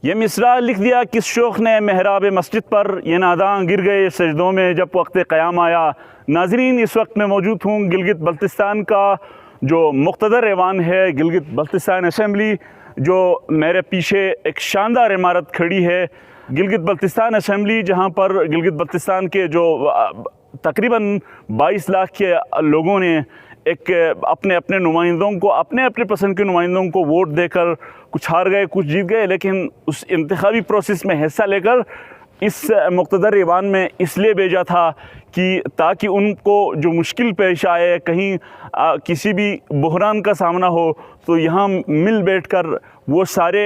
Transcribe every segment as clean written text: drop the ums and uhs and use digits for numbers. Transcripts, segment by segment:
یہ مصرع لکھ دیا کس شوخ نے محراب مسجد پر، یہ ناداں گر گئے سجدوں میں جب وقت قیام آیا۔ ناظرین، اس وقت میں موجود ہوں گلگت بلتستان کا جو مقتدر ایوان ہے، گلگت بلتستان اسمبلی، جو میرے پیچھے ایک شاندار عمارت کھڑی ہے، گلگت بلتستان اسمبلی، جہاں پر گلگت بلتستان کے جو تقریباً 22 لاکھ کے لوگوں نے ایک اپنے اپنے نمائندوں کو، اپنے اپنے پسند کے نمائندوں کو ووٹ دے کر کچھ ہار گئے کچھ جیت گئے، لیکن اس انتخابی پروسیس میں حصہ لے کر اس مقتدر ایوان میں اس لیے بھیجا تھا کہ تاکہ ان کو جو مشکل پیش آئے، کہیں کسی بھی بحران کا سامنا ہو تو یہاں مل بیٹھ کر وہ سارے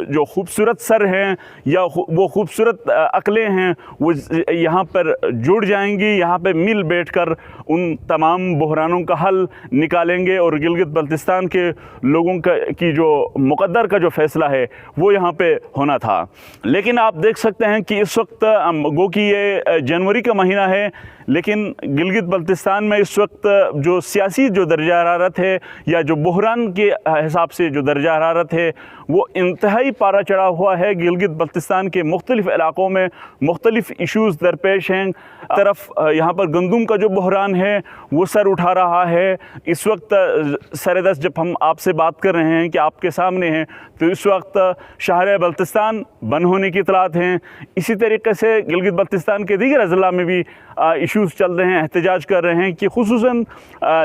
جو خوبصورت سر ہیں یا وہ خوبصورت عقلیں ہیں وہ یہاں پر جڑ جائیں گی، یہاں پہ مل بیٹھ کر ان تمام بحرانوں کا حل نکالیں گے، اور گلگت بلتستان کے لوگوں کی جو مقدر کا جو فیصلہ ہے وہ یہاں پہ ہونا تھا۔ لیکن آپ دیکھ سکتے ہیں کہ اس وقت گو کہ یہ جنوری کا مہینہ ہے، لیکن گلگت بلتستان میں اس وقت جو سیاسی جو درجہ حرارت ہے یا جو بحران کے حساب سے جو درجہ حرارت ہے وہ انتہائی پارا چڑھا ہوا ہے۔ گلگت بلتستان کے مختلف علاقوں میں مختلف ایشوز درپیش ہیں۔ طرف یہاں پر گندم کا جو بحران ہے وہ سر اٹھا رہا ہے۔ اس وقت سر دست جب ہم آپ سے بات کر رہے ہیں کہ آپ کے سامنے ہیں تو اس وقت شہر بلتستان بند ہونے کی اطلاعات ہیں۔ اسی طریقے سے گلگت بلتستان کے دیگر اضلاع میں بھی ایشوز چل رہے ہیں، احتجاج کر رہے ہیں کہ خصوصاً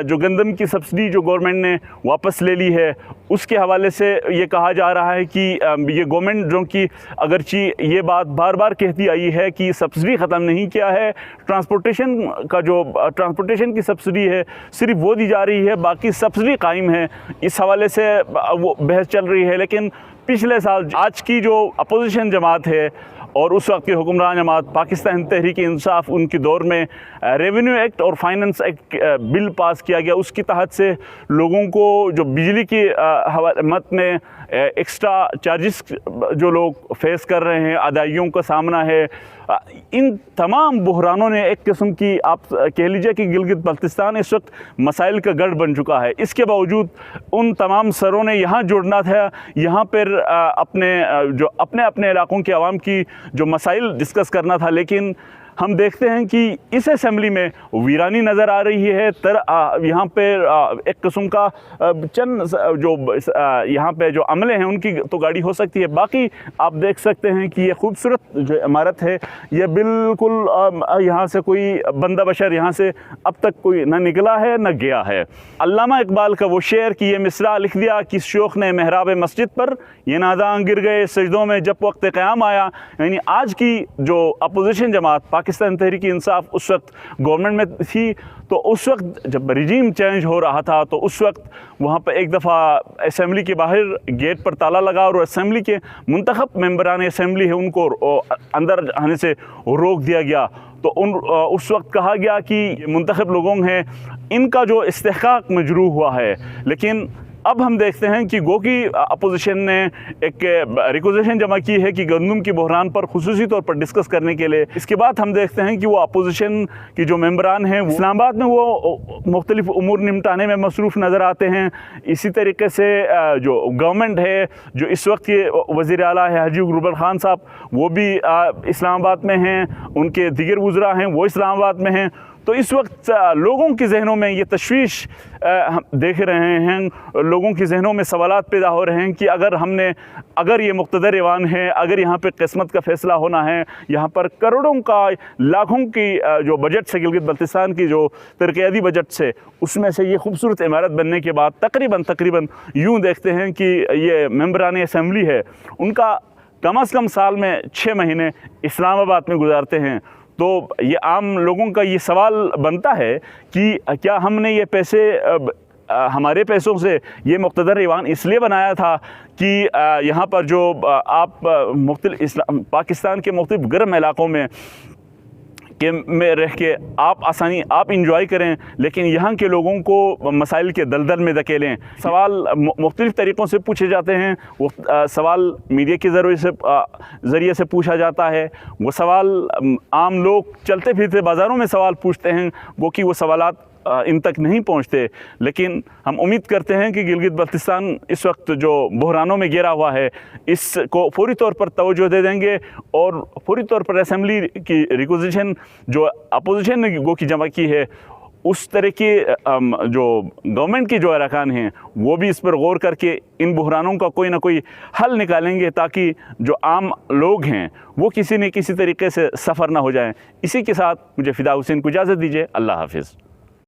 جو گندم کی سبسڈی جو گورنمنٹ نے واپس لے لی ہے اس کے حوالے سے یہ کہا جا رہا ہے کہ یہ گورنمنٹ جو کہ اگرچہ یہ بات بار بار کہتی آئی ہے کہ سبسڈی ختم نہیں کیا ہے، ٹرانسپورٹیشن کی سبسڈی ہے صرف وہ دی جا رہی ہے، باقی سبسڈی قائم ہے، اس حوالے سے وہ بحث چل رہی ہے۔ لیکن پچھلے سال آج کی جو اپوزیشن جماعت ہے اور اس وقت کی حکمران جماعت پاکستان تحریک انصاف، ان کی دور میں ریونیو ایکٹ اور فائننس ایکٹ بل پاس کیا گیا، اس کی تحت سے لوگوں کو جو بجلی کی مت میں ایکسٹرا چارجز جو لوگ فیس کر رہے ہیں، ادائیگیوں کا سامنا ہے، ان تمام بحرانوں نے ایک قسم کی آپ کہہ لیجئے کہ گلگت بلتستان اس وقت مسائل کا گڑھ بن چکا ہے۔ اس کے باوجود ان تمام سروں نے یہاں جڑنا تھا، یہاں پر اپنے علاقوں کے عوام کی جو مسائل ڈسکس کرنا تھا، لیکن ہم دیکھتے ہیں کہ اس اسمبلی میں ویرانی نظر آ رہی ہے۔ یہاں پہ ایک قسم کا چند جو یہاں پہ جو عملے ہیں ان کی تو گاڑی ہو سکتی ہے، باقی آپ دیکھ سکتے ہیں کہ یہ خوبصورت جو عمارت ہے یہ بالکل یہاں سے کوئی بندہ بشر یہاں سے اب تک کوئی نہ نکلا ہے نہ گیا ہے۔ علامہ اقبال کا وہ شعر کہ یہ مصرع لکھ دیا کس شوخ نے محراب مسجد پر، یہ ناداں گر گئے سجدوں میں جب وقت قیام آیا، یعنی آج کی جو اپوزیشن جماعت پاکستان تحریک انصاف اس وقت گورنمنٹ میں تھی، تو اس وقت جب رجیم چینج ہو رہا تھا تو اس وقت وہاں پہ ایک دفعہ اسمبلی کے باہر گیٹ پر تالا لگا اور اسمبلی کے منتخب ممبران اسمبلی ہے ان کو اندر آنے سے روک دیا گیا۔ تو اس وقت کہا گیا کہ یہ منتخب لوگوں ہیں، ان کا جو استحقاق مجروح ہوا ہے، لیکن اب ہم دیکھتے ہیں کہ گو کی اپوزیشن نے ایک ریکوزیشن جمع کی ہے کہ گندم کی بحران پر خصوصی طور پر ڈسکس کرنے کے لیے۔ اس کے بعد ہم دیکھتے ہیں کہ وہ اپوزیشن کی جو ممبران ہیں اسلام آباد میں وہ مختلف امور نمٹانے میں مصروف نظر آتے ہیں۔ اسی طریقے سے جو گورنمنٹ ہے، جو اس وقت کے وزیر اعلیٰ ہے حاجی غربت خان صاحب، وہ بھی اسلام آباد میں ہیں، ان کے دیگر وزراء ہیں وہ اسلام آباد میں ہیں۔ تو اس وقت لوگوں کے ذہنوں میں یہ تشویش دیکھ رہے ہیں، لوگوں کے ذہنوں میں سوالات پیدا ہو رہے ہیں کہ اگر یہ مقتدر ایوان ہے، اگر یہاں پہ قسمت کا فیصلہ ہونا ہے، یہاں پر کروڑوں کا لاکھوں کی جو بجٹ سے گلگت بلتستان کی جو ترقیاتی بجٹ سے، اس میں سے یہ خوبصورت عمارت بننے کے بعد تقریباً یوں دیکھتے ہیں کہ یہ ممبران اسمبلی ہے ان کا کم از کم سال میں 6 مہینے اسلام آباد میں گزارتے ہیں۔ تو یہ عام لوگوں کا یہ سوال بنتا ہے کہ کیا ہم نے یہ پیسے ہمارے پیسوں سے یہ مقتدر ایوان اس لیے بنایا تھا کہ یہاں پر جو آپ پاکستان کے مختلف گرم علاقوں میں رہ کے آپ انجوائے کریں، لیکن یہاں کے لوگوں کو مسائل کے دلدل میں دھکیلیں۔ سوال مختلف طریقوں سے پوچھے جاتے ہیں، وہ سوال میڈیا کے ذریعے سے پوچھا جاتا ہے، وہ سوال عام لوگ چلتے پھرتے بازاروں میں سوال پوچھتے ہیں، وہ کہ وہ سوالات ان تک نہیں پہنچتے، لیکن ہم امید کرتے ہیں کہ گلگت بلتستان اس وقت جو بحرانوں میں گھرا ہوا ہے اس کو فوری طور پر توجہ دے دیں گے، اور فوری طور پر اسمبلی کی ریکوزیشن جو اپوزیشن نے گو کی جمع کی ہے اس طرح کی جو گورنمنٹ کے جو ارکان ہیں وہ بھی اس پر غور کر کے ان بحرانوں کا کوئی نہ کوئی حل نکالیں گے، تاکہ جو عام لوگ ہیں وہ کسی نہ کسی طریقے سے سفر نہ ہو جائیں۔ اسی کے ساتھ مجھے فدا حسین کو اجازت دیجیے، اللہ حافظ۔